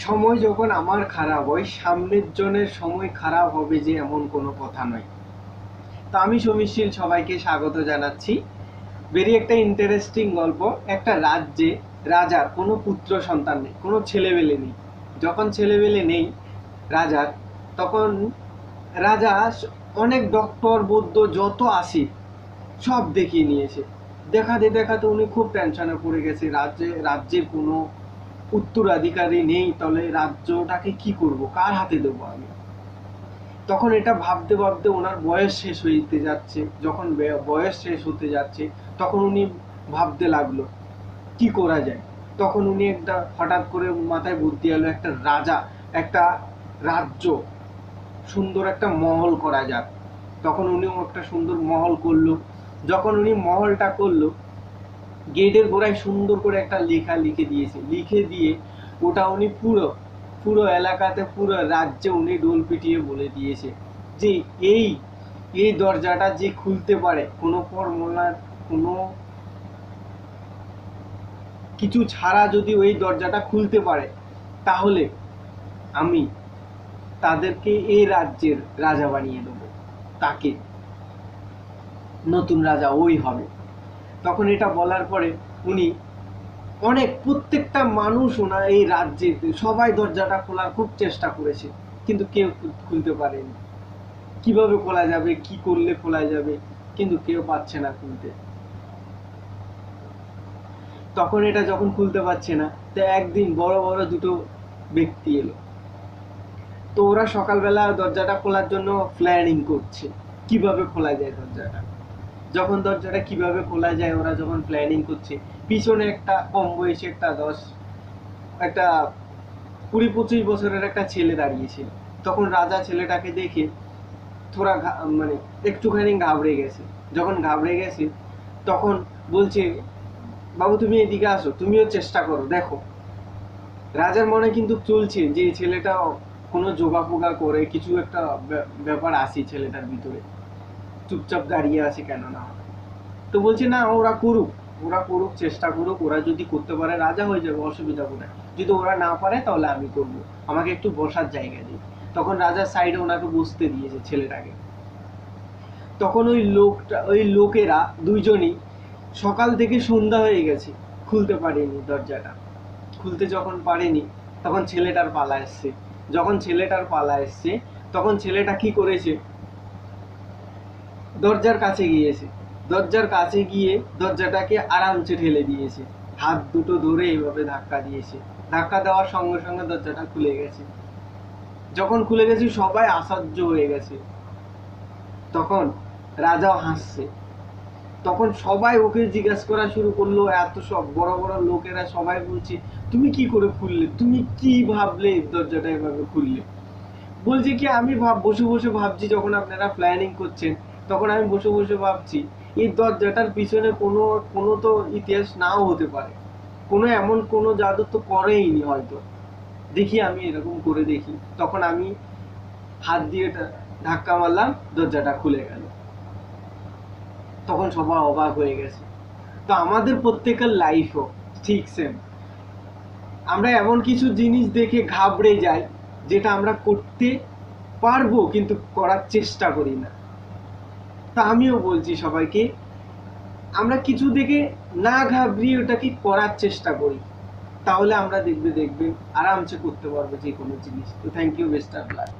সময় যখন আমার খারাপ হয়, সামনের জনের সময় খারাপ হবে যে এমন কোনো কথা নয়। তো আমি সমীশীল সবাইকে স্বাগত জানাচ্ছি। ভেরি একটা ইন্টারেস্টিং গল্প। একটা রাজ্যে রাজার কোনো পুত্র সন্তান নেই, কোনো ছেলেবেলে নেই। যখন ছেলেবেলে নেই রাজার, তখন রাজা অনেক ডক্টর বৈদ্য যত আসে সব দেখিয়ে নিয়েছে। দেখাতে দেখাতে উনি খুব টেনশনে পড়ে গেছে। রাজ্যের কোনো উত্তরাধিকারী নেই, তাহলে রাজ্যটাকে কি করব, কার হাতে দেবো আমি। তখন এটা ভাবতে ভাবতে ওনার বয়স শেষ হইতে যাচ্ছে। যখন বয়স শেষ হতে যাচ্ছে, তখন উনি ভাবতে লাগলো কি করা যায়। তখন উনি একটা হঠাৎ করে মাথায় বুদ্ধি এলো, একটা রাজা, একটা রাজ্য, সুন্দর একটা মহল করা যাক। তখন উনিও একটা সুন্দর মহল করলো। যখন উনি মহলটা করলো, গেটের গোড়ায় সুন্দর করে একটা লেখা লিখে দিয়েছে। লিখে দিয়ে ওটা উনি পুরো পুরো এলাকাতে, পুরো রাজ্যে উনি ডোল পিটিয়ে বলে দিয়েছে যে এই এই দরজাটা যে খুলতে পারে, কোনো ফর্মুলার কোনো কিছু ছাড়া যদি ওই দরজাটা খুলতে পারে, তাহলে আমি তাদেরকে এই রাজ্যের রাজা বানিয়ে দেবো। তাকে নতুন রাজা ওই হবে। তখন এটা বলার পরে উনি প্রত্যেকটা মানুষ ওনার এই রাজ্যে সবাই দরজাটা খোলার খুব চেষ্টা করেছে, কিন্তু কেউ খুলতে পারেনি। কিভাবে খোলা যাবে, কি করলে খোলা যাবে, কিন্তু কেউ পাচ্ছে না খুলতে। তখন এটা যখন খুলতে পারছে না, তো একদিন বড় বড় দুটো ব্যক্তি এলো। তো ওরা সকালবেলা দরজাটা খোলার জন্য প্ল্যানিং করছে, কিভাবে খোলা যায় দরজাটা। যখন দরজাটা কিভাবে খোলা যায় ওরা যখন প্ল্যানিং করছে, পিছনে একটা কম বয়সী একটা 20-25 বছরের একটা ছেলে দাঁড়িয়েছিল। তখন রাজা ছেলেটাকে দেখে থোড়া মানে একটুখানি ঘাবড়ে গেছে। যখন ঘাবড়ে গেছে, তখন বলছে, বাবু তুমি এদিকে আসো, তুমিও চেষ্টা করো, দেখো। রাজার মনে কিন্তু চলছে যে ছেলেটা কোনো যোগা ফোগা করে, কিছু একটা ব্যাপার আছে ছেলেটার ভিতরে, চুপচাপ দাঁড়িয়ে আছে কেন না। তো বলছে না, ওরা করুক, চেষ্টা করুক, ওরা যদি করতে পারে রাজা হয়ে যাবে, অসুবিধা কোথায়। যদি ওরা না পারে তাহলে আমি করব, আমাকে একটু বসার জায়গা দিই। তখন রাজার সাইডে ওনাকে বসতে দিয়েছে ছেলেটাকে। তখন ওই লোকেরা দুইজনই সকাল থেকে সন্ধ্যা হয়ে গেছে, খুলতে পারেনি দরজাটা। খুলতে যখন পারেনি, তখন ছেলেটার পালা এসছে। তখন ছেলেটা কি করেছে, দরজার কাছে গিয়ে দরজাটাকে আরামসে ঠেলে দিয়েছে। হাত দুটো ধরে এইভাবে ধাক্কা দিয়েছে। ধাক্কা দেওয়ার সঙ্গে সঙ্গে দরজাটা খুলে গেছে। যখন খুলে গেছে, সবাই আশ্চর্য হয়ে গেছে। তখন রাজাও হাসছে। তখন সবাই ওকে জিজ্ঞাসা করা শুরু করলো, এত সব বড় বড় লোকেরা সবাই বলছে, তুমি কি করে খুললে, তুমি কি ভাবলে দরজাটা এভাবে খুললে। বলছে কি, আমি বসে বসে ভাবছি, যখন আপনারা প্ল্যানিং করছেন তখন আমি বসে বসে ভাবছি এই দরজাটার পিছনে কোনো তো ইতিহাস নাও হতে পারে, এমন কোনো জাদু তো করেইনি হয়তো, দেখি আমি এরকম করে দেখি। তখন আমি হাত দিয়ে ধাক্কা মারলাম, দরজাটা খুলে গেল। তখন সবাই অবাক হয়ে গেছে। তো আমাদের প্রত্যেকের লাইফও ঠিক সেম। আমরা এমন কিছু জিনিস দেখে ঘাবড়ে যাই, যেটা আমরা করতে পারবো কিন্তু করার চেষ্টা করি না। তা আমিও বলছি সবাইকে, আমরা কিছু দেখে না ঘাবড়িয়ে ওটাকে করার চেষ্টা করি, তাহলে আমরা দেখবেন আরামসে করতে পারবো যে কোনো জিনিস। তো thank you, best of lakh.